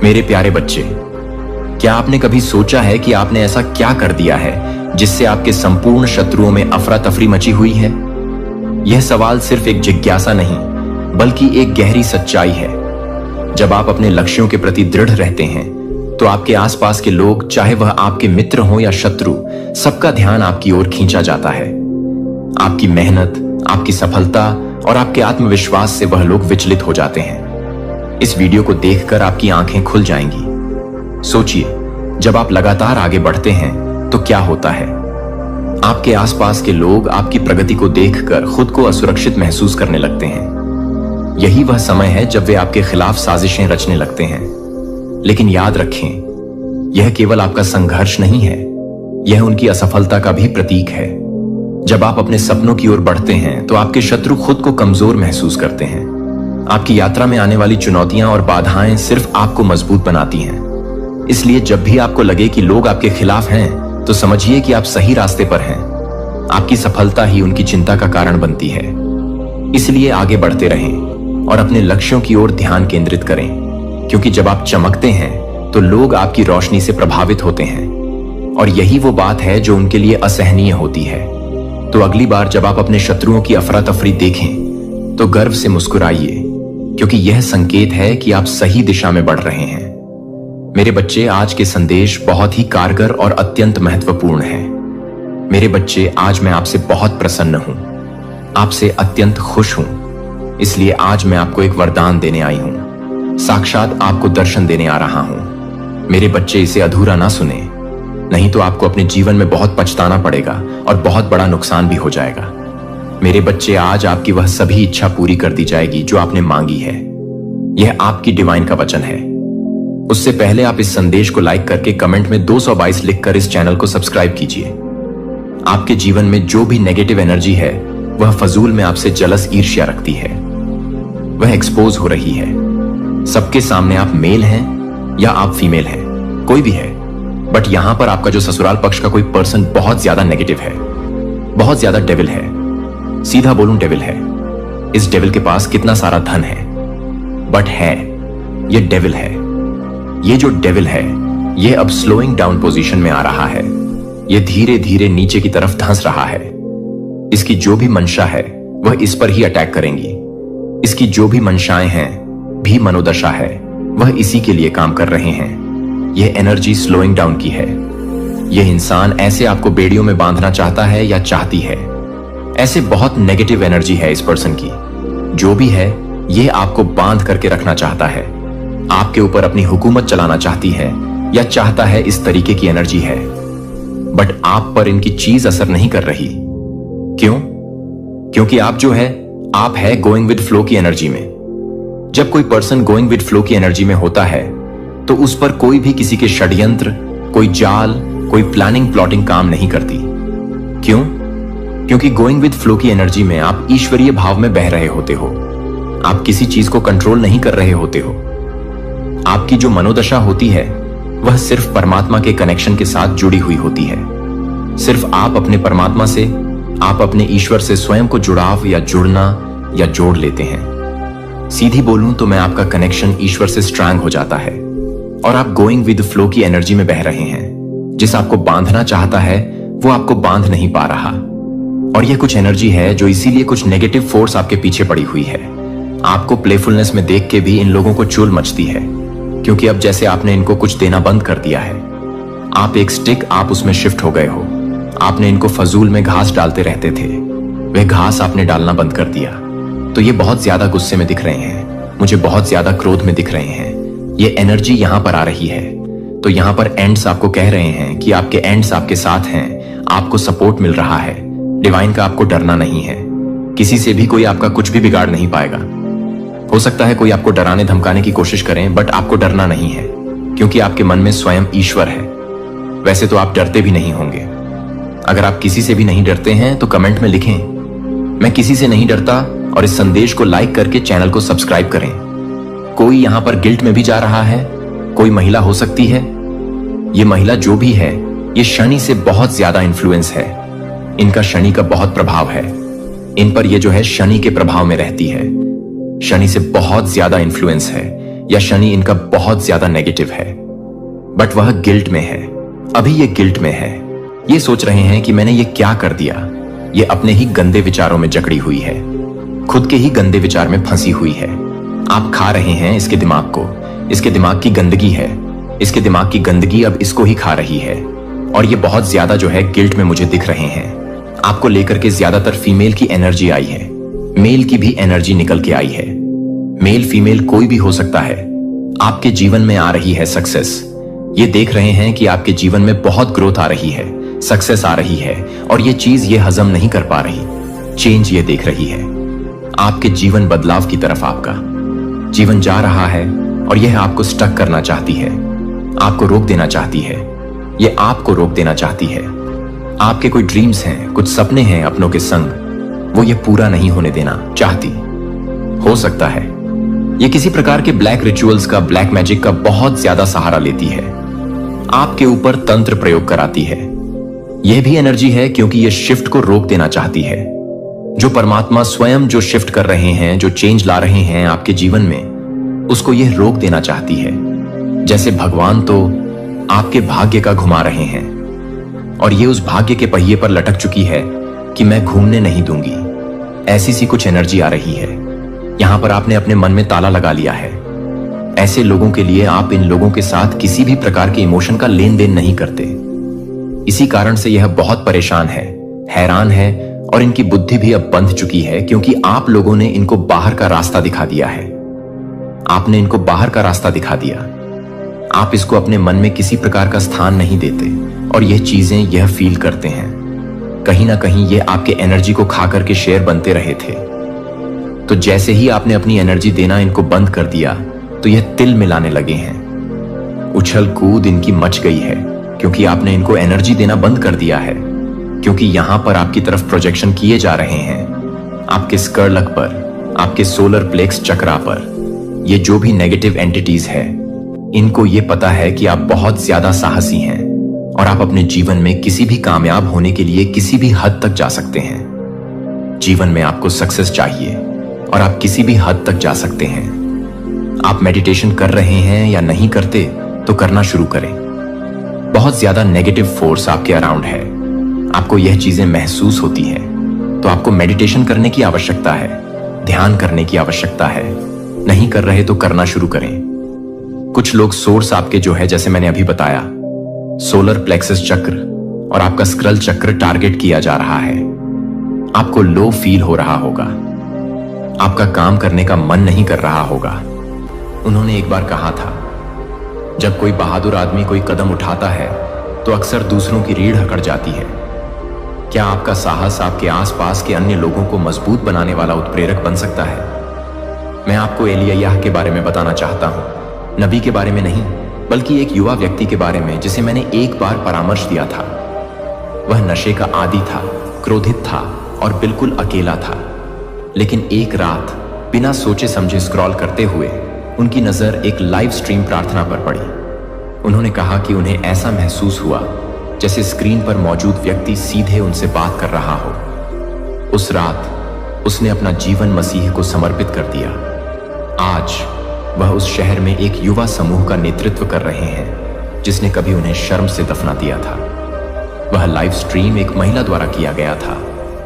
मेरे प्यारे बच्चे, क्या आपने कभी सोचा है कि आपने ऐसा क्या कर दिया है जिससे आपके संपूर्ण शत्रुओं में अफरा तफरी मची हुई है? यह सवाल सिर्फ एक जिज्ञासा नहीं, बल्कि एक गहरी सच्चाई है। जब आप अपने लक्ष्यों के प्रति दृढ़ रहते हैं, तो आपके आसपास के लोग, चाहे वह आपके मित्र हों या शत्रु, सबका ध्यान आपकी ओर खींचा जाता है। आपकी मेहनत, आपकी सफलता और आपके आत्मविश्वास से वह लोग विचलित हो जाते हैं। इस वीडियो को देखकर आपकी आंखें खुल जाएंगी। सोचिए, जब आप लगातार आगे बढ़ते हैं तो क्या होता है? आपके आसपास के लोग आपकी प्रगति को देखकर खुद को असुरक्षित महसूस करने लगते हैं। यही वह समय है जब वे आपके खिलाफ साजिशें रचने लगते हैं। लेकिन याद रखें, यह केवल आपका संघर्ष नहीं है, यह उनकी असफलता का भी प्रतीक है। जब आप अपने सपनों की ओर बढ़ते हैं तो आपके शत्रु खुद को कमजोर महसूस करते हैं। आपकी यात्रा में आने वाली चुनौतियां और बाधाएं सिर्फ आपको मजबूत बनाती हैं। इसलिए जब भी आपको लगे कि लोग आपके खिलाफ हैं, तो समझिए कि आप सही रास्ते पर हैं। आपकी सफलता ही उनकी चिंता का कारण बनती है। इसलिए आगे बढ़ते रहें और अपने लक्ष्यों की ओर ध्यान केंद्रित करें, क्योंकि जब आप चमकते हैं तो लोग आपकी रोशनी से प्रभावित होते हैं, और यही वो बात है जो उनके लिए असहनीय होती है। तो अगली बार जब आप अपने शत्रुओं की अफरा तफरी देखें, तो गर्व से मुस्कुराइए, क्योंकि यह संकेत है कि आप सही दिशा में बढ़ रहे हैं। मेरे बच्चे, आज के संदेश बहुत ही कारगर और अत्यंत महत्वपूर्ण है। मेरे बच्चे, आज मैं आपसे बहुत प्रसन्न हूं, आपसे अत्यंत खुश हूं। इसलिए आज मैं आपको एक वरदान देने आई हूं, साक्षात आपको दर्शन देने आ रहा हूं। मेरे बच्चे, इसे अधूरा ना सुने, नहीं तो आपको अपने जीवन में बहुत पछताना पड़ेगा और बहुत बड़ा नुकसान भी हो जाएगा। मेरे बच्चे, आज आपकी वह सभी इच्छा पूरी कर दी जाएगी जो आपने मांगी है। यह आपकी डिवाइन का वचन है। उससे पहले आप इस संदेश को लाइक करके कमेंट में 222 लिखकर इस चैनल को सब्सक्राइब कीजिए। आपके जीवन में जो भी नेगेटिव एनर्जी है, वह फजूल में आपसे जलस ईर्ष्या रखती है। वह एक्सपोज हो रही है। सबके सामने आप मेल हैं या आप फीमेल हैं, कोई भी है, बट यहां पर आपका जो ससुराल पक्ष का कोई पर्सन बहुत ज्यादा नेगेटिव है, बहुत ज्यादा डेविल है। सीधा बोलूं, डेविल है। इस डेविल के पास कितना सारा धन है, बट है, ये डेविल है। ये जो डेविल है, ये अब स्लोइंग डाउन पोजीशन में आ रहा है। ये धीरे धीरे नीचे की तरफ धंस रहा है। इसकी जो भी मंशा है, वह इस पर ही अटैक करेंगी। इसकी जो भी मंशाएं हैं, भी मनोदशा है, वह इसी के लिए काम कर रहे हैं। यह एनर्जी स्लोइंग डाउन की है। यह इंसान ऐसे आपको बेड़ियों में बांधना चाहता है या चाहती है। ऐसे बहुत नेगेटिव एनर्जी है इस पर्सन की। जो भी है, यह आपको बांध करके रखना चाहता है, आपके ऊपर अपनी हुकूमत चलाना चाहती है या चाहता है। इस तरीके की एनर्जी है, बट आप पर इनकी चीज असर नहीं कर रही। क्यों? क्योंकि आप जो है, आप है गोइंग विद फ्लो की एनर्जी में। जब कोई पर्सन गोइंग विद फ्लो की एनर्जी में होता है, तो उस पर कोई भी किसी के षड्यंत्र, कोई जाल, कोई प्लानिंग प्लॉटिंग काम नहीं करती। क्यों? क्योंकि गोइंग विद फ्लो की एनर्जी में आप ईश्वरीय भाव में बह रहे होते हो। आप किसी चीज को कंट्रोल नहीं कर रहे होते हो। आपकी जो मनोदशा होती है, वह सिर्फ परमात्मा के कनेक्शन के साथ जुड़ी हुई होती है। सिर्फ आप अपने परमात्मा से, आप अपने ईश्वर से स्वयं को जुड़ाव या जुड़ना या जोड़ लेते हैं। सीधी बोलूं तो मैं आपका कनेक्शन ईश्वर से स्ट्रांग हो जाता है और आप गोइंग विद फ्लो की एनर्जी में बह रहे हैं। जिस आपको बांधना चाहता है, वो आपको बांध नहीं पा रहा। और यह कुछ एनर्जी है जो इसीलिए कुछ नेगेटिव फोर्स आपके पीछे पड़ी हुई है। आपको प्लेफुलनेस में देख के भी इन लोगों को चुल मचती है, क्योंकि अब जैसे आपने इनको कुछ देना बंद कर दिया है। आप एक स्टिक, आप उसमें शिफ्ट हो गए हो। आपने इनको फजूल में घास डालते रहते थे, वह घास आपने डालना बंद कर दिया। तो ये बहुत ज्यादा गुस्से में दिख रहे हैं, मुझे बहुत ज्यादा क्रोध में दिख रहे हैं। ये एनर्जी यहां पर आ रही है। तो यहां पर एंड्स आपको कह रहे हैं कि आपके एंड्स आपके साथ हैं, आपको सपोर्ट मिल रहा है। डिवाइन का आपको डरना नहीं है। किसी से भी कोई आपका कुछ भी बिगाड़ नहीं पाएगा। हो सकता है कोई आपको डराने धमकाने की कोशिश करें, बट आपको डरना नहीं है, क्योंकि आपके मन में स्वयं ईश्वर है। वैसे तो आप डरते भी नहीं होंगे। अगर आप किसी से भी नहीं डरते हैं तो कमेंट में लिखें, मैं किसी से नहीं डरता, और इस संदेश को लाइक करके चैनल को सब्सक्राइब करें। कोई यहां पर गिल्ट में भी जा रहा है, कोई महिला हो सकती है। ये महिला जो भी है, ये शनि से बहुत ज्यादा इन्फ्लुएंस है। इनका शनि का बहुत प्रभाव है। इन पर ये जो है शनि के प्रभाव में रहती है। शनि से बहुत ज्यादा इन्फ्लुएंस है। या शनि इनका बहुत ज्यादा नेगेटिव है, बट वह गिल्ट में है। अभी ये गिल्ट में है, ये सोच रहे हैं कि मैंने ये क्या कर दिया। ये अपने ही गंदे विचारों में जकड़ी हुई है, खुद के ही गंदे विचार में फंसी हुई है। आप खा रहे हैं इसके दिमाग को, इसके दिमाग की गंदगी है, इसके दिमाग की गंदगी अब इसको ही खा रही है। और ये बहुत ज्यादा जो है गिल्ट में मुझे दिख रहे हैं। आपको लेकर के ज्यादातर फीमेल की एनर्जी आई है, मेल की भी एनर्जी निकल के आई है। मेल फीमेल कोई भी हो सकता है। आपके जीवन में आ रही है सक्सेस। ये देख रहे हैं कि आपके जीवन में बहुत ग्रोथ आ रही है, सक्सेस आ रही है, और ये चीज ये हजम नहीं कर पा रही। चेंज ये देख रही है, आपके जीवन बदलाव की तरफ आपका जीवन जा रहा है, और यह आपको स्टक करना चाहती है, आपको रोक देना चाहती है। ये आपको रोक देना चाहती है। आपके कोई ड्रीम्स हैं, कुछ सपने हैं अपनों के संग, वो ये पूरा नहीं होने देना चाहती। हो सकता है ये किसी प्रकार के ब्लैक रिचुअल्स का, ब्लैक मैजिक का बहुत ज्यादा सहारा लेती है, आपके ऊपर तंत्र प्रयोग कराती है। यह भी एनर्जी है क्योंकि यह शिफ्ट को रोक देना चाहती है। जो परमात्मा स्वयं जो शिफ्ट कर रहे हैं, जो चेंज ला रहे हैं आपके जीवन में, उसको यह रोक देना चाहती है। जैसे भगवान तो आपके भाग्य का घुमा रहे हैं, और ये उस भाग्य के पहिए पर लटक चुकी है कि मैं घूमने नहीं दूंगी। ऐसी सी कुछ एनर्जी आ रही है। यहां पर आपने अपने मन में ताला लगा लिया है। ऐसे लोगों के लिए आप इन लोगों के साथ किसी भी प्रकार के इमोशन का लेन देन नहीं करते। इसी कारण से यह बहुत परेशान है, हैरान है, और इनकी बुद्धि भी अब बंध चुकी है क्योंकि आप लोगों ने इनको बाहर का रास्ता दिखा दिया है। आपने इनको बाहर का रास्ता दिखा दिया। आप इसको अपने मन में किसी प्रकार का स्थान नहीं देते, और यह चीजें यह फील करते हैं। कहीं ना कहीं ये आपके एनर्जी को खा करके शेर बनते रहे थे। तो जैसे ही आपने अपनी एनर्जी देना इनको बंद कर दिया, तो यह तिल मिलाने लगे हैं। उछल कूद इनकी मच गई है क्योंकि आपने इनको एनर्जी देना बंद कर दिया है। क्योंकि यहां पर आपकी तरफ प्रोजेक्शन किए जा रहे हैं, आपके स्कर्लक पर, आपके सोलर प्लेक्स चक्रा पर। ये जो भी नेगेटिव एंटिटीज है, इनको ये पता है कि आप बहुत ज्यादा साहसी हैं, और आप अपने जीवन में किसी भी कामयाब होने के लिए किसी भी हद तक जा सकते हैं। जीवन में आपको सक्सेस चाहिए, और आप किसी भी हद तक जा सकते हैं। आप मेडिटेशन कर रहे हैं या नहीं करते, तो करना शुरू करें। बहुत ज्यादा नेगेटिव फोर्स आपके अराउंड है, आपको यह चीजें महसूस होती हैं, तो आपको मेडिटेशन करने की आवश्यकता है, ध्यान करने की आवश्यकता है। नहीं कर रहे तो करना शुरू करें। कुछ लोग सोर्स आपके जो है, जैसे मैंने अभी बताया, सोलर प्लेक्सस चक्र और आपका स्क्रल चक्र टारगेट किया जा रहा है। आपको लो फील हो रहा होगा, आपका काम करने का मन नहीं कर रहा होगा। उन्होंने एक बार कहा था, जब कोई बहादुर आदमी कोई कदम उठाता है तो अक्सर दूसरों की रीढ़ अकड़ जाती है। क्या आपका साहस आपके आसपास के अन्य लोगों को मजबूत बनाने वाला उत्प्रेरक बन सकता है? मैं आपको एलियाह के बारे में बताना चाहता हूं, नबी के बारे में नहीं, बल्कि एक युवा व्यक्ति के बारे में जिसे मैंने एक बार परामर्श दिया था। वह नशे का आदी था, क्रोधित था और बिल्कुल अकेला था। लेकिन एक रात बिना सोचे समझे स्क्रॉल करते हुए उनकी नजर एक लाइव स्ट्रीम प्रार्थना पर पड़ी। उन्होंने कहा कि उन्हें ऐसा महसूस हुआ जैसे स्क्रीन पर मौजूद व्यक्ति सीधे उनसे बात कर रहा हो। उस रात उसने अपना जीवन मसीह को समर्पित कर दिया। आज वह उस शहर में एक युवा समूह का नेतृत्व कर रहे हैं जिसने कभी उन्हें शर्म से दफना दिया था। वह लाइव स्ट्रीम एक महिला द्वारा किया गया था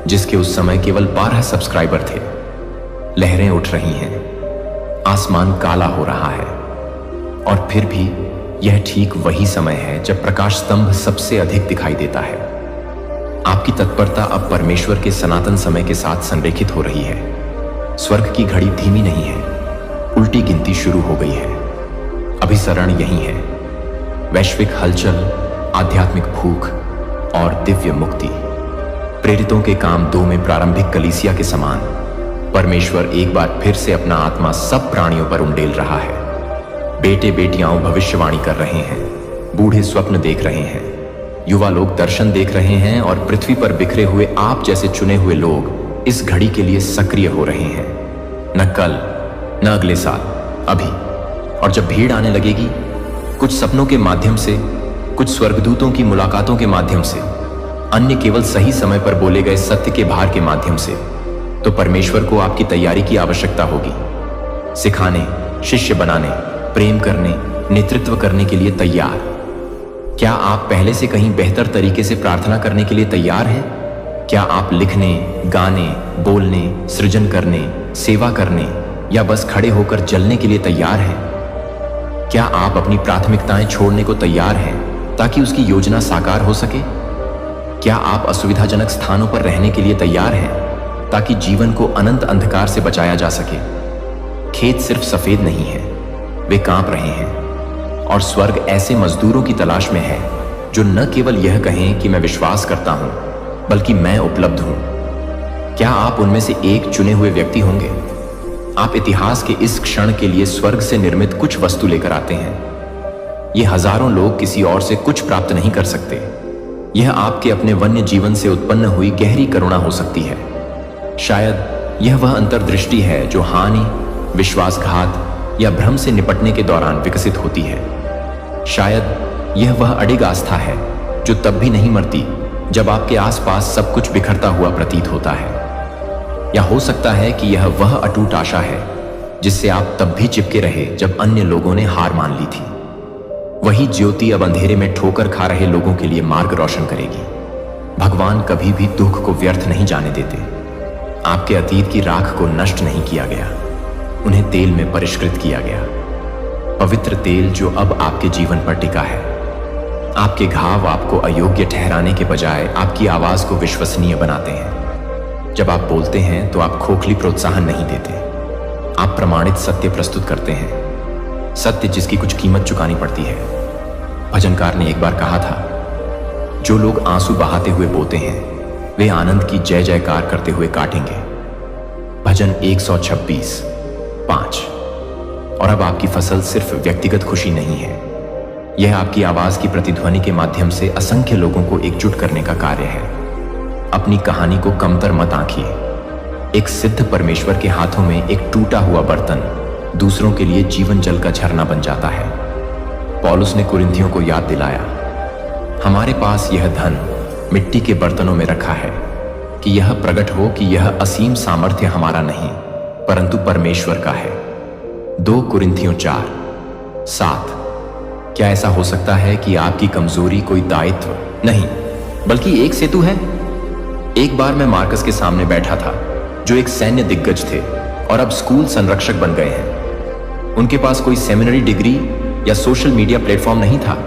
जिसके उस समय केवल 12 सब्सक्राइबर थे। लहरें उठ रही हैं, आसमान काला हो रहा है, और फिर भी यह ठीक वही समय है जब प्रकाश स्तंभ सबसे अधिक दिखाई देता है। आपकी तत्परता अब परमेश्वर के सनातन समय के साथ संरेखित हो रही है। स्वर्ग की घड़ी धीमी नहीं है, उल्टी गिनती शुरू हो गई है। अभिसरण यही है, वैश्विक हलचल, आध्यात्मिक भूख और दिव्य मुक्ति। प्रेरितों के काम 2 में प्रारंभिक कलीसिया के समान परमेश्वर एक बार फिर से अपना आत्मा सब प्राणियों पर उंडेल रहा है। बेटे बेटियां भविष्यवाणी कर रहे हैं, बूढ़े स्वप्न देख रहे हैं, युवा लोग दर्शन देख रहे हैं, और पृथ्वी पर बिखरे हुए आप जैसे चुने हुए लोग इस घड़ी के लिए सक्रिय हो रहे हैं। न कल, न अगले साल, अभी। और जब भीड़ आने लगेगी, कुछ सपनों के माध्यम से, कुछ स्वर्गदूतों की मुलाकातों के माध्यम से, अन्य केवल सही समय पर बोले गए सत्य के भार के माध्यम से, तो परमेश्वर को आपकी तैयारी की आवश्यकता होगी। सिखाने, शिष्य बनाने प्रेम करने, नेतृत्व करने के लिए तैयार? क्या आप पहले से कहीं बेहतर तरीके से प्रार्थना करने के लिए तैयार हैं? क्या आप लिखने, गाने, बोलने, सृजन करने, सेवा करने या बस खड़े होकर जलने के लिए तैयार हैं? क्या आप अपनी प्राथमिकताएं छोड़ने को तैयार हैं ताकि उसकी योजना साकार हो सके? क्या आप असुविधाजनक स्थानों पर रहने के लिए तैयार हैं ताकि जीवन को अनंत अंधकार से बचाया जा सके? खेत सिर्फ सफेद नहीं है, वे कांप रहे हैं और स्वर्ग ऐसे मजदूरों की तलाश में है जो न केवल यह कहें कि मैं विश्वास करता हूं, बल्कि मैं उपलब्ध हूं। क्या आप उनमें से एक चुने हुए व्यक्ति होंगे? आप इतिहास के इस क्षण के लिए स्वर्ग से निर्मित कुछ वस्तु लेकर आते हैं। ये हजारों लोग किसी और से कुछ प्राप्त नहीं कर सकते। यह आपके अपने वन्य जीवन से उत्पन्न हुई गहरी करुणा हो सकती है। शायद यह वह अंतर्दृष्टि है जो हानि, विश्वासघात या भ्रम से निपटने के दौरान विकसित होती है। शायद यह वह अडिग आस्था है जो तब भी नहीं मरती जब आपके आसपास सब कुछ बिखरता हुआ प्रतीत होता है। या हो सकता है कि यह वह अटूट आशा है जिससे आप तब भी चिपके रहे जब अन्य लोगों ने हार मान ली थी। वही ज्योति अब अंधेरे में ठोकर खा रहे लोगों के लिए मार्ग रोशन करेगी। भगवान कभी भी दुख को व्यर्थ नहीं जाने देते। आपके अतीत की राख को नष्ट नहीं किया गया, उन्हें तेल में परिष्कृत किया गया। पवित्र तेल जो अब आपके जीवन पर टिका है। आपके घाव आपको अयोग्य ठहराने के बजाय आपकी आवाज को विश्वसनीय बनाते हैं। जब आप बोलते हैं तो आप खोखली प्रोत्साहन नहीं देते, आप प्रमाणित सत्य प्रस्तुत करते हैं, सत्य जिसकी कुछ कीमत चुकानी पड़ती है। भजनकार ने एक बार कहा था, जो लोग आंसू बहाते हुए बोते हैं वे आनंद की जय जयकार करते हुए काटेंगे। भजन 126:5। और अब आपकी फसल सिर्फ व्यक्तिगत खुशी नहीं है, यह आपकी आवाज की प्रतिध्वनि के माध्यम से असंख्य लोगों को एकजुट करने का कार्य है। अपनी कहानी को कमतर मत आंकिए। एक सिद्ध परमेश्वर के हाथों में एक टूटा हुआ बर्तन दूसरों के लिए जीवन जल का झरना बन जाता है। पौलुस ने कुरिन्थियों को याद दिलाया, हमारे पास यह धन मिट्टी के बर्तनों में रखा है कि यह प्रकट हो कि यह असीम सामर्थ्य हमारा नहीं परंतु परमेश्वर का है। 2 कुरिन्थियों 4:7। क्या ऐसा हो सकता है कि आपकी कमजोरी कोई दायित्व नहीं बल्कि एक सेतु है? एक बार मैं मार्कस के सामने बैठा था जो एक सैन्य दिग्गज थे और अब स्कूल संरक्षक बन गए हैं। उनके पास कोई सेमिनरी डिग्री या सोशल मीडिया प्लेटफॉर्म नहीं था,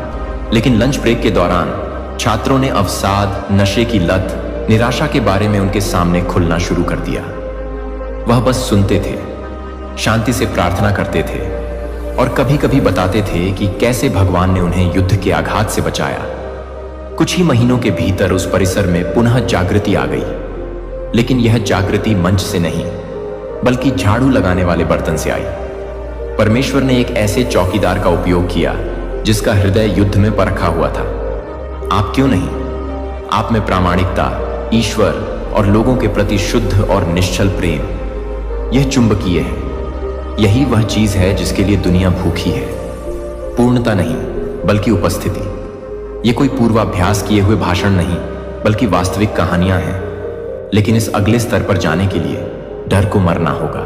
लेकिन लंच ब्रेक के दौरान छात्रों ने अवसाद, नशे की लत, निराशा के बारे में उनके सामने खुलना शुरू कर दिया। वह बस सुनते थे, शांति से प्रार्थना करते थे और कभी कभी बताते थे कि कैसे भगवान ने उन्हें युद्ध के आघात से बचाया। कुछ ही महीनों के भीतर उस परिसर में पुनः जागृति आ गई, लेकिन यह जागृति मंच से नहीं बल्कि झाड़ू लगाने वाले बर्तन से आई। परमेश्वर ने एक ऐसे चौकीदार का उपयोग किया जिसका हृदय युद्ध में परखा हुआ था। आप क्यों नहीं? आप में प्रामाणिकता, ईश्वर और लोगों के प्रति शुद्ध और निश्चल प्रेम, यह चुंबकीय है। यही वह चीज है जिसके लिए दुनिया भूखी है। पूर्णता नहीं बल्कि उपस्थिति। ये कोई पूर्वाभ्यास किए हुए भाषण नहीं बल्कि वास्तविक कहानियां हैं। लेकिन इस अगले स्तर पर जाने के लिए डर को मरना होगा।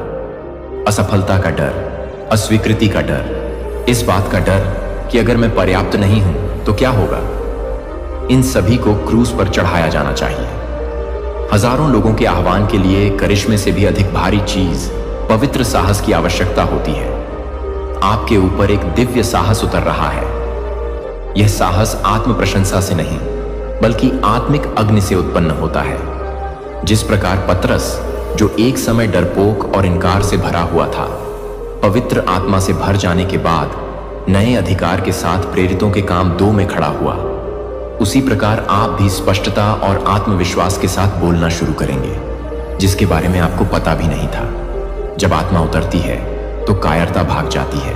असफलता का डर, अस्वीकृति का डर, इस बात का डर कि अगर मैं पर्याप्त नहीं हूं तो क्या होगा। इन सभी को क्रूस पर चढ़ाया जाना चाहिए। हजारों लोगों के आह्वान के लिए करिश्मे से भी अधिक भारी चीज पवित्र साहस की आवश्यकता होती है। आपके ऊपर एक दिव्य साहस उतर रहा है। यह साहस आत्म प्रशंसा से नहीं बल्कि आत्मिक अग्नि से उत्पन्न होता है। जिस प्रकार पतरस, जो एक समय डरपोक और इनकार से भरा हुआ था, पवित्र आत्मा से भर जाने के बाद नए अधिकार के साथ प्रेरितों के काम 2 में खड़ा हुआ, उसी प्रकार आप भी स्पष्टता और आत्मविश्वास के साथ बोलना शुरू करेंगे जिसके बारे में आपको पता भी नहीं था। जब आत्मा उतरती है तो कायरता भाग जाती है।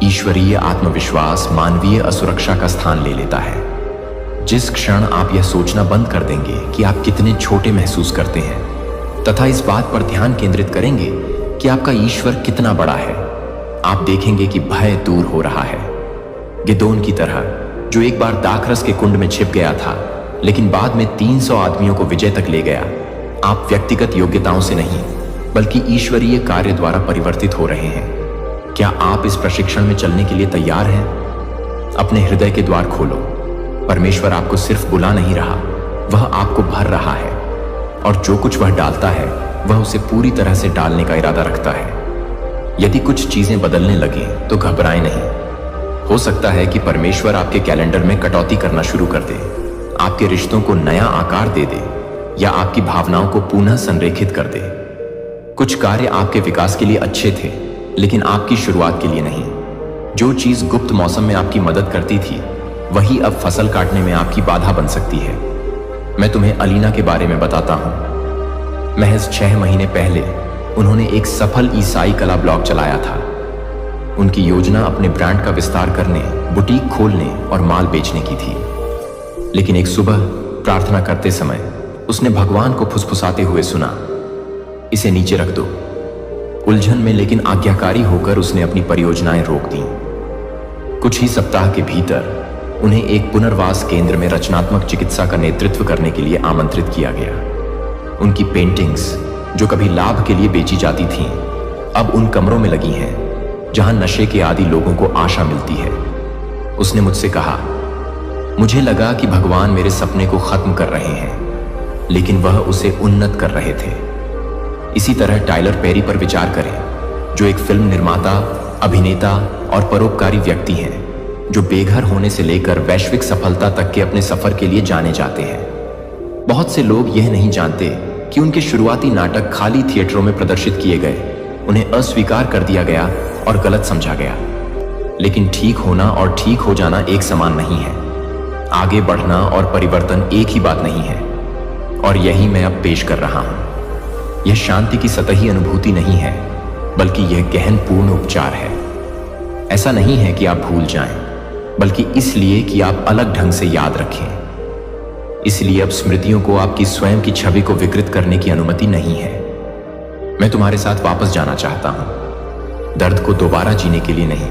ईश्वरीय आत्मविश्वास मानवीय असुरक्षा का स्थान ले लेता है। जिस क्षण आप यह सोचना बंद कर देंगे कि आप कितने छोटे महसूस करते हैं तथा इस बात पर ध्यान केंद्रित करेंगे कि आपका ईश्वर कितना बड़ा है, आप देखेंगे कि भय दूर हो रहा है। गिदोन की तरह, जो एक बार दाखरस के कुंड में छिप गया था लेकिन बाद में 300 आदमियों को विजय तक ले गया। आप व्यक्तिगत योग्यताओं से नहीं बल्कि ईश्वरीय कार्य द्वारा परिवर्तित हो रहे हैं। क्या आप इस प्रशिक्षण में चलने के लिए तैयार हैं? अपने हृदय के द्वार खोलो। परमेश्वर आपको सिर्फ बुला नहीं रहा, वह आपको भर रहा है, और जो कुछ वह डालता है वह उसे पूरी तरह से डालने का इरादा रखता है। यदि कुछ चीजें बदलने लगें तो घबराएं नहीं। हो सकता है कि परमेश्वर आपके कैलेंडर में कटौती करना शुरू कर दे, आपके रिश्तों को नया आकार दे दे, या आपकी भावनाओं को पुनः संरेखित कर दे। कुछ कार्य आपके विकास के लिए अच्छे थे, लेकिन आपकी शुरुआत के लिए नहीं। जो चीज गुप्त मौसम में आपकी मदद करती थी, वही अब फसल काटने में आपकी बाधा बन सकती है। मैं तुम्हें अलीना के बारे में बताता हूं। महज 6 महीने पहले उन्होंने एक सफल ईसाई कला ब्लॉग चलाया था। उनकी योजना अपने ब्रांड का विस्तार करने, बुटीक खोलने और माल बेचने की थी। लेकिन एक सुबह प्रार्थना करते समय उसने भगवान को फुसफुसाते हुए सुना, इसे नीचे रख दो। उलझन में लेकिन आज्ञाकारी होकर उसने अपनी परियोजनाएं रोक दी। कुछ ही सप्ताह के भीतर उन्हें एक पुनर्वास केंद्र में रचनात्मक चिकित्सा का नेतृत्व करने के लिए आमंत्रित किया गया। उनकी पेंटिंग्स, जो कभी लाभ के लिए बेची जाती थीं, अब उन कमरों में लगी हैं जहां नशे के आदी लोगों को आशा मिलती है। उसने मुझसे कहा, मुझे लगा कि भगवान मेरे सपने को खत्म कर रहे हैं, लेकिन वह उसे उन्नत कर रहे थे। इसी तरह टाइलर पेरी पर विचार करें, जो एक फिल्म निर्माता, अभिनेता और परोपकारी व्यक्ति हैं, जो बेघर होने से लेकर वैश्विक सफलता तक के अपने सफर के लिए जाने जाते हैं। बहुत से लोग यह नहीं जानते कि उनके शुरुआती नाटक खाली थिएटरों में प्रदर्शित किए गए, उन्हें अस्वीकार कर दिया गया और गलत समझा गया। लेकिन ठीक होना और ठीक हो जाना एक समान नहीं है। आगे बढ़ना और परिवर्तन एक ही बात नहीं है, और यही मैं अब पेश कर रहा हूं। यह शांति की सतही अनुभूति नहीं है, बल्कि यह गहन पूर्ण उपचार है। ऐसा नहीं है कि आप भूल जाएं, बल्कि इसलिए कि आप अलग ढंग से याद रखें। इसलिए अब स्मृतियों को आपकी स्वयं की छवि को विकृत करने की अनुमति नहीं है। मैं तुम्हारे साथ वापस जाना चाहता हूं, दर्द को दोबारा जीने के लिए नहीं,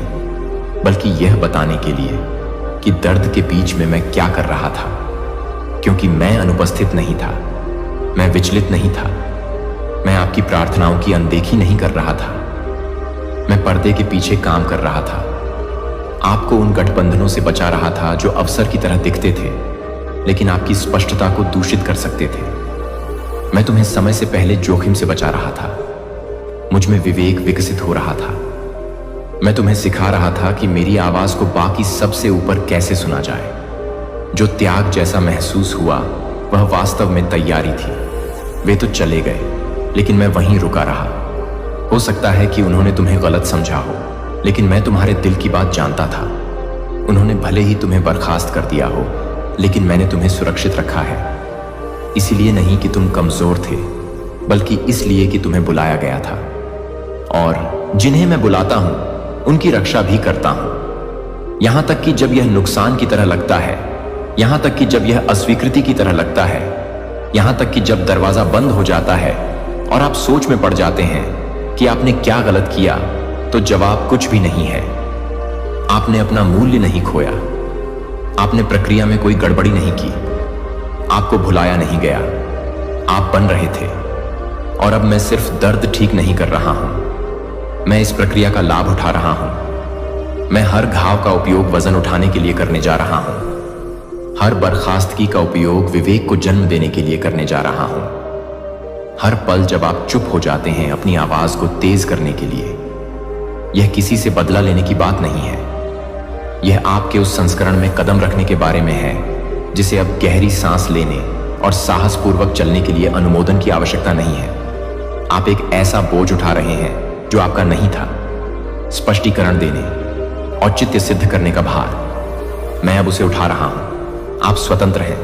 बल्कि यह बताने के लिए कि दर्द के बीच में मैं क्या कर रहा था। क्योंकि मैं अनुपस्थित नहीं था, मैं विचलित नहीं था, मैं आपकी प्रार्थनाओं की अनदेखी नहीं कर रहा था, मैं पर्दे के पीछे काम कर रहा था, आपको उन गठबंधनों से बचा रहा था जो अवसर की तरह दिखते थे, लेकिन आपकी स्पष्टता को दूषित कर सकते थे। मैं तुम्हें समय से पहले जोखिम से बचा रहा था, मुझ में विवेक विकसित हो रहा था। मैं तुम्हें सिखा रहा था कि मेरी आवाज को बाकी सबसे ऊपर कैसे सुना जाए। जो त्याग जैसा महसूस हुआ, वह वास्तव में तैयारी थी। वे तो चले गए, लेकिन मैं वहीं रुका रहा। हो सकता है कि उन्होंने तुम्हें गलत समझा हो, लेकिन मैं तुम्हारे दिल की बात जानता था। उन्होंने भले ही तुम्हें बर्खास्त कर दिया हो, लेकिन मैंने तुम्हें सुरक्षित रखा है। इसलिए नहीं कि तुम कमजोर थे, बल्कि इसलिए कि तुम्हें बुलाया गया था। और जिन्हें मैं बुलाता हूं, उनकी रक्षा भी करता हूं। यहां तक कि जब यह नुकसान की तरह लगता है, यहां तक कि जब यह अस्वीकृति की तरह लगता है, यहां तक कि जब दरवाजा बंद हो जाता है और आप सोच में पड़ जाते हैं कि आपने क्या गलत किया, तो जवाब कुछ भी नहीं है। आपने अपना मूल्य नहीं खोया, आपने प्रक्रिया में कोई गड़बड़ी नहीं की, आपको भुलाया नहीं गया, आप बन रहे थे। और अब मैं सिर्फ दर्द ठीक नहीं कर रहा हूं, मैं इस प्रक्रिया का लाभ उठा रहा हूं। मैं हर घाव का उपयोग वजन उठाने के लिए करने जा रहा हूं, हर बर्खास्तगी का उपयोग विवेक को जन्म देने के लिए करने जा रहा हूं। हर पल जब आप चुप हो जाते हैं अपनी आवाज को तेज करने के लिए, यह किसी से बदला लेने की बात नहीं है। यह आपके उस संस्करण में कदम रखने के बारे में है जिसे अब गहरी सांस लेने और साहसपूर्वक चलने के लिए अनुमोदन की आवश्यकता नहीं है। आप एक ऐसा बोझ उठा रहे हैं जो आपका नहीं था, स्पष्टीकरण देने, औचित्य सिद्ध करने का भार। मैं अब उसे उठा रहा हूं। आप स्वतंत्र हैं,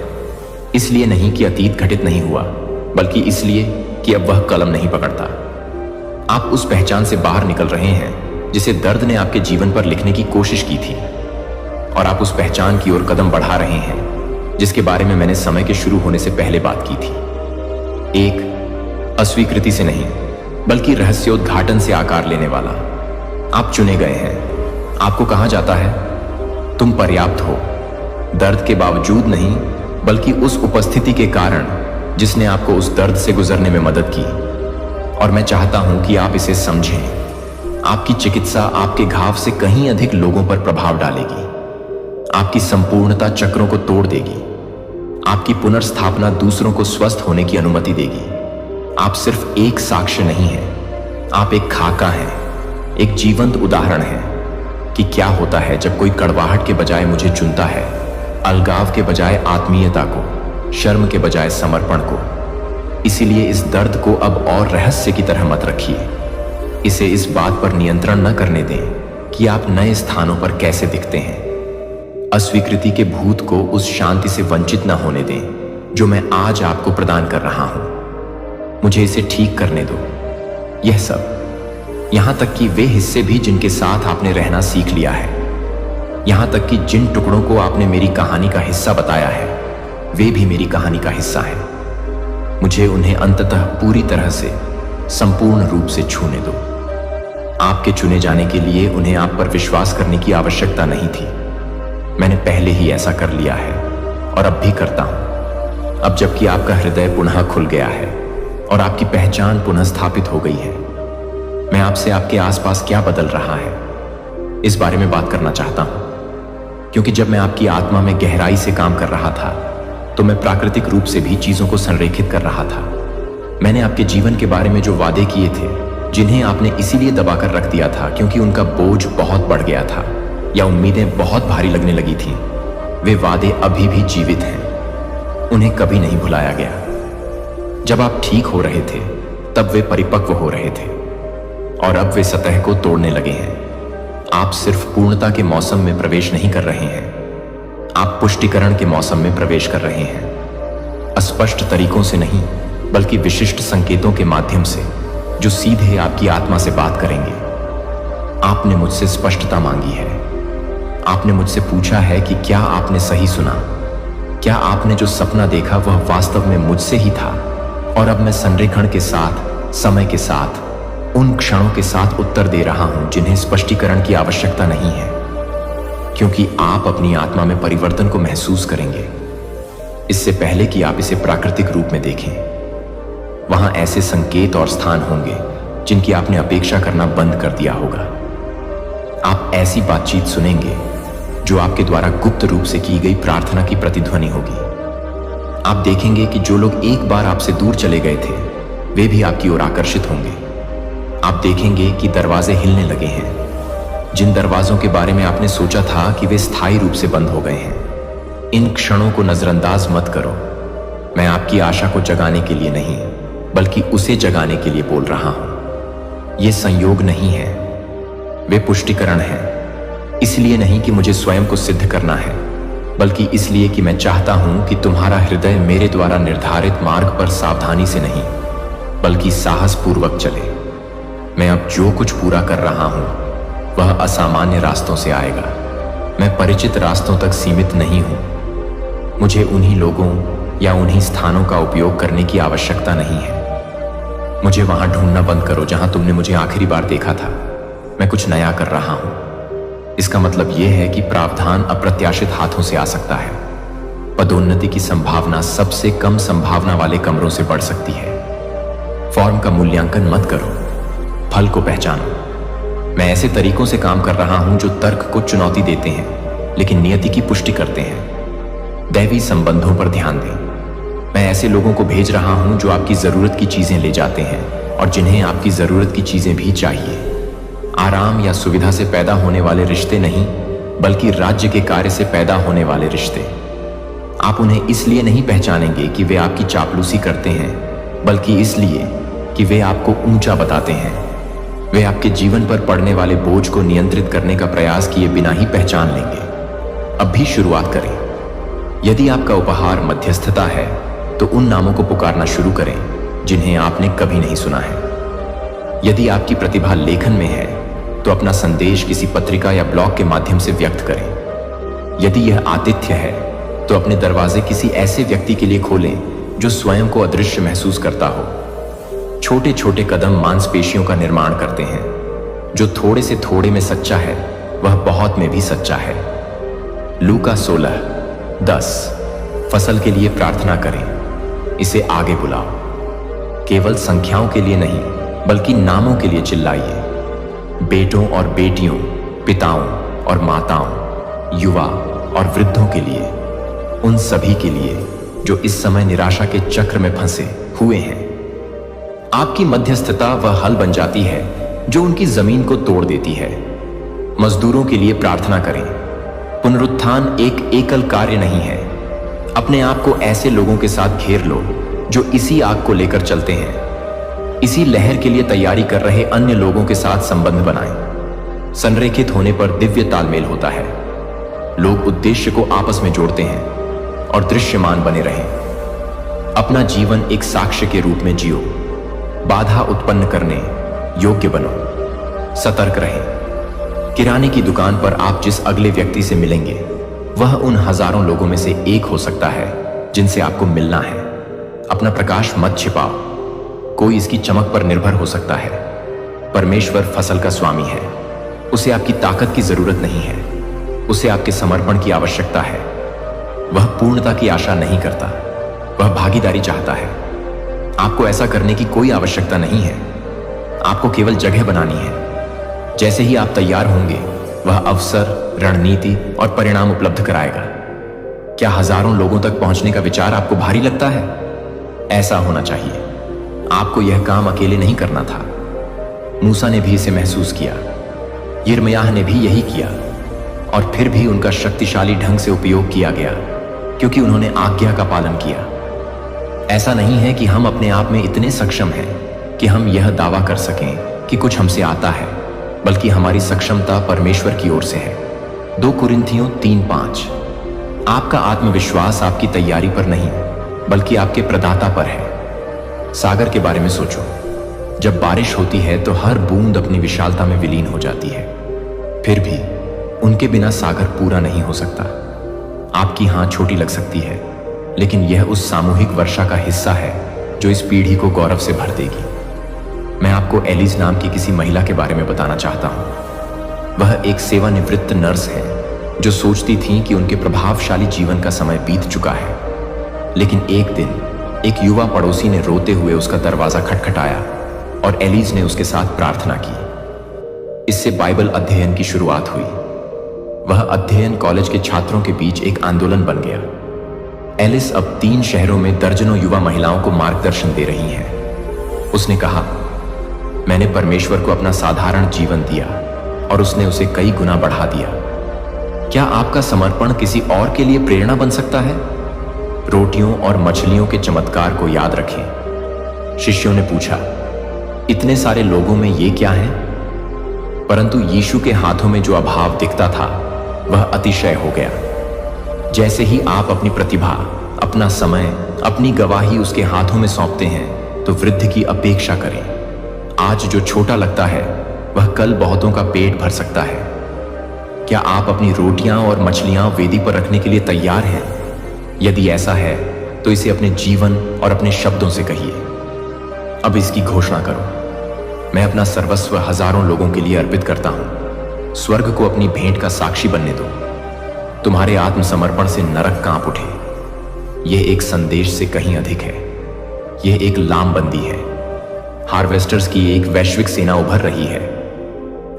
इसलिए नहीं कि अतीत घटित नहीं हुआ, बल्कि इसलिए कि अब वह कलम नहीं पकड़ता। आप उस पहचान से बाहर निकल रहे हैं जिसे दर्द ने आपके जीवन पर लिखने की कोशिश की थी, और आप उस पहचान की ओर कदम बढ़ा रहे हैं जिसके बारे में मैंने समय के शुरू होने से पहले बात की थी। एक अस्वीकृति से नहीं, बल्कि रहस्योद्घाटन से आकार लेने वाला। आप चुने गए हैं। आपको कहा जाता है, तुम पर्याप्त हो, दर्द के बावजूद नहीं, बल्कि उस उपस्थिति के कारण जिसने आपको उस दर्द से गुजरने में मदद की। और मैं चाहता हूं कि आप इसे समझें। आपकी चिकित्सा आपके घाव से कहीं अधिक लोगों पर प्रभाव डालेगी। आपकी संपूर्णता चक्रों को तोड़ देगी। आपकी पुनर्स्थापना दूसरों को स्वस्थ होने की अनुमति देगी। आप सिर्फ एक साक्ष्य नहीं हैं, आप एक खाका हैं, एक जीवंत उदाहरण है कि क्या होता है जब कोई कड़वाहट के बजाय मुझे चुनता है, अलगाव के बजाय आत्मीयता को, शर्म के बजाय समर्पण को। इसीलिए इस दर्द को अब और रहस्य की तरह मत रखिए। इसे इस बात पर नियंत्रण न करने दें कि आप नए स्थानों पर कैसे दिखते हैं। अस्वीकृति के भूत को उस शांति से वंचित न होने दें जो मैं आज आपको प्रदान कर रहा हूं। मुझे इसे ठीक करने दो। यह सब, यहां तक कि वे हिस्से भी जिनके साथ आपने रहना सीख लिया है, यहां तक कि जिन टुकड़ों को आपने मेरी कहानी का हिस्सा बताया है, वे भी मेरी कहानी का हिस्सा हैं। मुझे उन्हें अंततः पूरी तरह से, संपूर्ण रूप से छूने दो। आपके चुने जाने के लिए उन्हें आप पर विश्वास करने की आवश्यकता नहीं थी। मैंने पहले ही ऐसा कर लिया है और अब भी करता हूं। अब जबकि आपका हृदय पुनः खुल गया है और आपकी पहचान पुनः स्थापित हो गई है, मैं आपसे आपके आसपास क्या बदल रहा है इस बारे में बात करना चाहता हूं। क्योंकि जब मैं आपकी आत्मा में गहराई से काम कर रहा था तो मैं प्राकृतिक रूप से भी चीजों को संरेखित कर रहा था। मैंने आपके जीवन के बारे में जो वादे किए थे, जिन्हें आपने इसीलिए दबाकर रख दिया था क्योंकि उनका बोझ बहुत बढ़ गया था या उम्मीदें बहुत भारी लगने लगी थीं, वे वादे अभी भी जीवित हैं। उन्हें कभी नहीं भुलाया गया। जब आप ठीक हो रहे थे तब वे परिपक्व हो रहे थे और अब वे सतह को तोड़ने लगे हैं। आप सिर्फ पूर्णता के मौसम में प्रवेश नहीं कर रहे हैं, आप पुष्टिकरण के मौसम में प्रवेश कर रहे हैं। अस्पष्ट तरीकों से नहीं, बल्कि विशिष्ट संकेतों के माध्यम से जो सीधे आपकी आत्मा से बात करेंगे। आपने मुझसे स्पष्टता मांगी है। आपने मुझसे पूछा है कि क्या आपने सही सुना, क्या आपने जो सपना देखा वह वास्तव में मुझसे ही था। और अब मैं संरेखण के साथ, समय के साथ, उन क्षणों के साथ उत्तर दे रहा हूं जिन्हें स्पष्टीकरण की आवश्यकता नहीं है, क्योंकि आप अपनी आत्मा में परिवर्तन को महसूस करेंगे इससे पहले कि आप इसे प्राकृतिक रूप में देखें। वहां ऐसे संकेत और स्थान होंगे जिनकी आपने अपेक्षा करना बंद कर दिया होगा। आप ऐसी बातचीत सुनेंगे जो आपके द्वारा गुप्त रूप से की गई प्रार्थना की प्रतिध्वनि होगी। आप देखेंगे कि जो लोग एक बार आपसे दूर चले गए थे, वे भी आपकी ओर आकर्षित होंगे। आप देखेंगे कि दरवाजे हिलने लगे हैं। जिन दरवाजों के बारे में आपने सोचा था कि वे स्थायी रूप से बंद हो गए हैं। इन क्षणों को नजरअंदाज मत करो। मैं आपकी आशा को जगाने के लिए नहीं, बल्कि उसे जगाने के लिए बोल रहा हूं। ये संयोग नहीं है, वे पुष्टिकरण हैं। इसलिए नहीं कि मुझे स्वयं को सिद्ध करना है, बल्कि इसलिए कि मैं चाहता हूं कि तुम्हारा हृदय मेरे द्वारा निर्धारित मार्ग पर सावधानी से नहीं, बल्कि साहसपूर्वक चले। मैं अब जो कुछ पूरा कर रहा हूं वह असामान्य रास्तों से आएगा। मैं परिचित रास्तों तक सीमित नहीं हूं। मुझे उन्हीं लोगों या उन्हीं स्थानों का उपयोग करने की आवश्यकता नहीं है। मुझे वहां ढूंढना बंद करो जहां तुमने मुझे आखिरी बार देखा था। मैं कुछ नया कर रहा हूं। इसका मतलब यह है कि प्रावधान अप्रत्याशित हाथों से आ सकता है। पदोन्नति की संभावना सबसे कम संभावना वाले कमरों से बढ़ सकती है। फॉर्म का मूल्यांकन मत करो, फल को पहचानो। मैं ऐसे तरीकों से काम कर रहा हूं जो तर्क को चुनौती देते हैं लेकिन नियति की पुष्टि करते हैं। दैवी संबंधों पर ध्यान दें। मैं ऐसे लोगों को भेज रहा हूं जो आपकी जरूरत की चीजें ले जाते हैं और जिन्हें आपकी जरूरत की चीजें भी चाहिए। आराम या सुविधा से पैदा होने वाले रिश्ते नहीं, बल्कि राज्य के कार्य से पैदा होने वाले रिश्ते। आप उन्हें इसलिए नहीं पहचानेंगे कि वे आपकी चापलूसी करते हैं, बल्कि इसलिए कि वे आपको ऊंचा बताते हैं। वे आपके जीवन पर पड़ने वाले बोझ को नियंत्रित करने का प्रयास किए बिना ही पहचान लेंगे। अब भी शुरुआत करें। यदि आपका उपहार मध्यस्थता है तो उन नामों को पुकारना शुरू करें जिन्हें आपने कभी नहीं सुना है। यदि आपकी प्रतिभा लेखन में है तो अपना संदेश किसी पत्रिका या ब्लॉग के माध्यम से व्यक्त करें। यदि यह आतिथ्य है तो अपने दरवाजे किसी ऐसे व्यक्ति के लिए खोलें जो स्वयं को अदृश्य महसूस करता हो। छोटे छोटे कदम मांसपेशियों का निर्माण करते हैं। जो थोड़े से थोड़े में सच्चा है वह बहुत में भी सच्चा है। लूका 16:10। फसल के लिए प्रार्थना करें, इसे आगे बुलाओ। केवल संख्याओं के लिए नहीं, बल्कि नामों के लिए चिल्लाइए। बेटों और बेटियों, पिताओं और माताओं, युवा और वृद्धों के लिए, उन सभी के लिए जो इस समय निराशा के चक्र में फंसे हुए हैं। आपकी मध्यस्थता वह हल बन जाती है जो उनकी जमीन को तोड़ देती है। मजदूरों के लिए प्रार्थना करें। पुनरुत्थान एक एकल कार्य नहीं है। अपने आप को ऐसे लोगों के साथ घेर लो जो इसी आग को लेकर चलते हैं। इसी लहर के लिए तैयारी कर रहे अन्य लोगों के साथ संबंध बनाएं। संरेखित होने पर दिव्य तालमेल होता है। लोग उद्देश्य को आपस में जोड़ते हैं और दृश्यमान बने रहें। अपना जीवन एक साक्ष्य के रूप में जियो। बाधा उत्पन्न करने योग्य बनो। सतर्क रहें। किराने की दुकान पर आप जिस अगले व्यक्ति से मिलेंगे वह उन हजारों लोगों में से एक हो सकता है जिनसे आपको मिलना है। अपना प्रकाश मत छिपाओ। कोई इसकी चमक पर निर्भर हो सकता है। परमेश्वर फसल का स्वामी है। उसे आपकी ताकत की जरूरत नहीं है। उसे आपके समर्पण की आवश्यकता है। वह पूर्णता की आशा नहीं करता। वह भागीदारी चाहता है। आपको ऐसा करने की कोई आवश्यकता नहीं है। आपको केवल जगह बनानी है। जैसे ही आप तैयार होंगे वह अवसर, रणनीति और परिणाम उपलब्ध कराएगा। क्या हजारों लोगों तक पहुंचने का विचार आपको भारी लगता है? ऐसा होना चाहिए। आपको यह काम अकेले नहीं करना था। मूसा ने भी इसे महसूस किया। यिर्मयाह ने भी यही किया और फिर भी उनका शक्तिशाली ढंग से उपयोग किया गया क्योंकि उन्होंने आज्ञा का पालन किया। ऐसा नहीं है कि हम अपने आप में इतने सक्षम हैं कि हम यह दावा कर सकें कि कुछ हमसे आता है, बल्कि हमारी सक्षमता परमेश्वर की ओर से है। 2 कुरिन्थियों 3:5। आपका आत्मविश्वास आपकी तैयारी पर नहीं बल्कि आपके प्रदाता पर है। सागर के बारे में सोचो। जब बारिश होती है तो हर बूंद अपनी विशालता में विलीन हो जाती है। फिर भी उनके बिना सागर पूरा नहीं हो सकता। आपकी हां छोटी लग सकती है, लेकिन यह उस सामूहिक वर्षा का हिस्सा है जो इस पीढ़ी को गौरव से भर देगी। मैं आपको एलिज नाम की किसी महिला के बारे में बताना चाहता हूं। वह एक सेवानिवृत्त नर्स है जो सोचती थी कि उनके प्रभावशाली जीवन का समय बीत चुका है। लेकिन एक दिन एक युवा पड़ोसी ने रोते हुए उसका दरवाजा खटखटाया और एलिज ने उसके साथ प्रार्थना की। इससे बाइबल अध्ययन की शुरुआत हुई। वह अध्ययन कॉलेज के छात्रों के बीच एक आंदोलन बन गया। एलिस अब 3 शहरों में दर्जनों युवा महिलाओं को मार्गदर्शन दे रही हैं। उसने कहा, मैंने परमेश्वर को अपना साधारण जीवन दिया और उसने उसे कई गुना बढ़ा दिया। क्या आपका समर्पण किसी और के लिए प्रेरणा बन सकता है? रोटियों और मछलियों के चमत्कार को याद रखें। शिष्यों ने पूछा, इतने सारे लोगों में ये क्या है? परंतु यीशु के हाथों में जो अभाव दिखता था वह अतिशय हो गया। जैसे ही आप अपनी प्रतिभा, अपना समय, अपनी गवाही उसके हाथों में सौंपते हैं तो वृद्धि की अपेक्षा करें। आज जो छोटा लगता है वह कल बहुतों का पेट भर सकता है। क्या आप अपनी रोटियां और मछलियां वेदी पर रखने के लिए तैयार हैं? यदि ऐसा है तो इसे अपने जीवन और अपने शब्दों से कहिए। अब इसकी घोषणा करो, मैं अपना सर्वस्व हजारों लोगों के लिए अर्पित करता हूं। स्वर्ग को अपनी भेंट का साक्षी बनने दो। तुम्हारे आत्मसमर्पण से नरक कांप उठे। यह एक संदेश से कहीं अधिक है। यह एक लामबंदी है। हार्वेस्टर्स की एक वैश्विक सेना उभर रही है।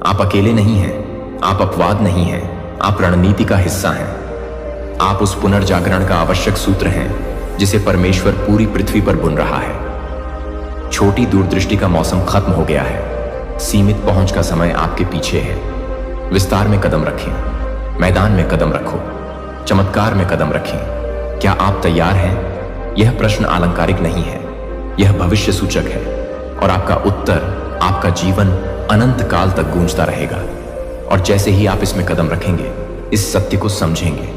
आप अकेले नहीं हैं। आप अपवाद नहीं हैं। आप रणनीति का हिस्सा हैं। आप उस पुनर्जागरण का आवश्यक सूत्र हैं जिसे परमेश्वर पूरी पृथ्वी पर बुन रहा है। छोटी दूरदृष्टि का मौसम खत्म हो गया है। सीमित पहुंच का समय आपके पीछे है। विस्तार में कदम रखें। मैदान में कदम रखो। चमत्कार में कदम रखें। क्या आप तैयार हैं? यह प्रश्न अलंकारिक नहीं है, यह भविष्य सूचक है और आपका उत्तर, आपका जीवन अनंत काल तक गूंजता रहेगा। और जैसे ही आप इसमें कदम रखेंगे, इस सत्य को समझेंगे।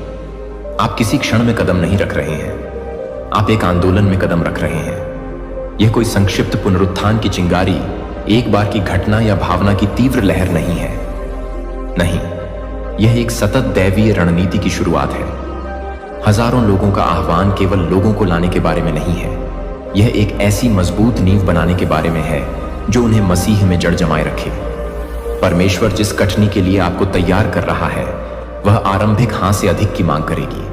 आप किसी क्षण में कदम नहीं रख रहे हैं। आप एक आंदोलन में कदम रख रहे हैं। यह कोई संक्षिप्त पुनरुत्थान की चिंगारी, एक बार की घटना या भावना की तीव्र लहर नहीं है। नहीं, यह एक सतत दैवीय रणनीति की शुरुआत है। हजारों लोगों का आह्वान केवल लोगों को लाने के बारे में नहीं है। यह एक ऐसी मजबूत नींव बनाने के बारे में है जो उन्हें मसीह में जड़ जमाए रखे। परमेश्वर जिस कठिनी के लिए आपको तैयार कर रहा है वह आरंभिक हां से अधिक की मांग करेगी।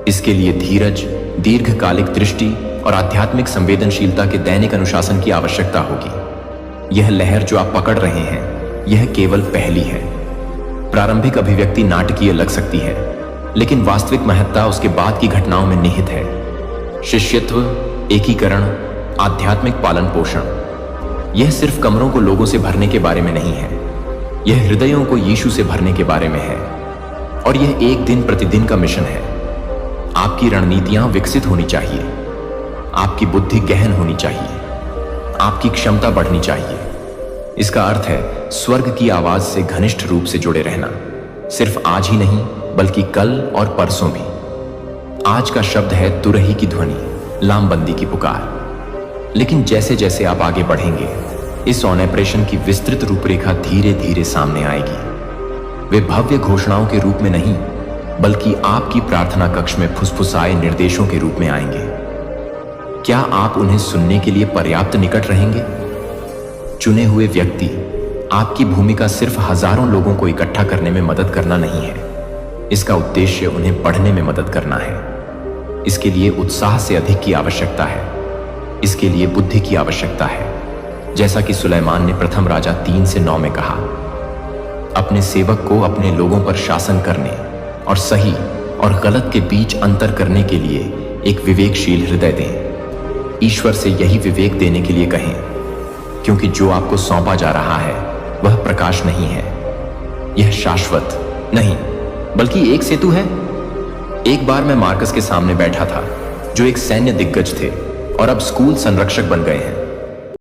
इसके लिए धीरज, दीर्घकालिक दृष्टि और आध्यात्मिक संवेदनशीलता के दैनिक अनुशासन की आवश्यकता होगी। यह लहर जो आप पकड़ रहे हैं यह केवल पहली है। प्रारंभिक अभिव्यक्ति नाटकीय लग सकती है, लेकिन वास्तविक महत्ता उसके बाद की घटनाओं में निहित है। शिष्यत्व, एकीकरण, आध्यात्मिक पालन पोषण, यह सिर्फ कमरों को लोगों से भरने के बारे में नहीं है, यह हृदयों को यीशु से भरने के बारे में है। और यह एक दिन प्रतिदिन का मिशन है। आपकी रणनीतियां विकसित होनी चाहिए, आपकी बुद्धि गहन होनी चाहिए, आपकी क्षमता बढ़नी चाहिए। इसका अर्थ है स्वर्ग की आवाज से घनिष्ठ रूप से जुड़े रहना, सिर्फ आज ही नहीं बल्कि कल और परसों भी। आज का शब्द है तुरही की ध्वनि, लामबंदी की पुकार। लेकिन जैसे जैसे आप आगे बढ़ेंगे, इस ऑनेप्रेशन की विस्तृत रूपरेखा धीरे धीरे सामने आएगी। वे भव्य घोषणाओं के रूप में नहीं, बल्कि आपकी प्रार्थना कक्ष में फुसफुसाए निर्देशों के रूप में आएंगे। क्या आप उन्हें सुनने के लिए पर्याप्त निकट रहेंगे? चुने हुए व्यक्ति, आपकी भूमिका सिर्फ हजारों लोगों को इकट्ठा करने में मदद करना नहीं है। इसका उद्देश्य उन्हें पढ़ने में मदद करना है। इसके लिए उत्साह से अधिक की आवश्यकता है। इसके लिए बुद्धि की आवश्यकता है। जैसा कि सुलेमान ने प्रथम राजा 3-9 में कहा, अपने सेवक को अपने लोगों पर शासन करने और सही और गलत के बीच अंतर करने के लिए एक विवेकशील हृदय दें। ईश्वर से यही विवेक देने के लिए कहें, क्योंकि जो आपको सौंपा जा रहा है वह प्रकाश नहीं है। यह शाश्वत नहीं बल्कि एक सेतु है। एक बार मैं मार्कस के सामने बैठा था, जो एक सैन्य दिग्गज थे और अब स्कूल संरक्षक बन गए हैं।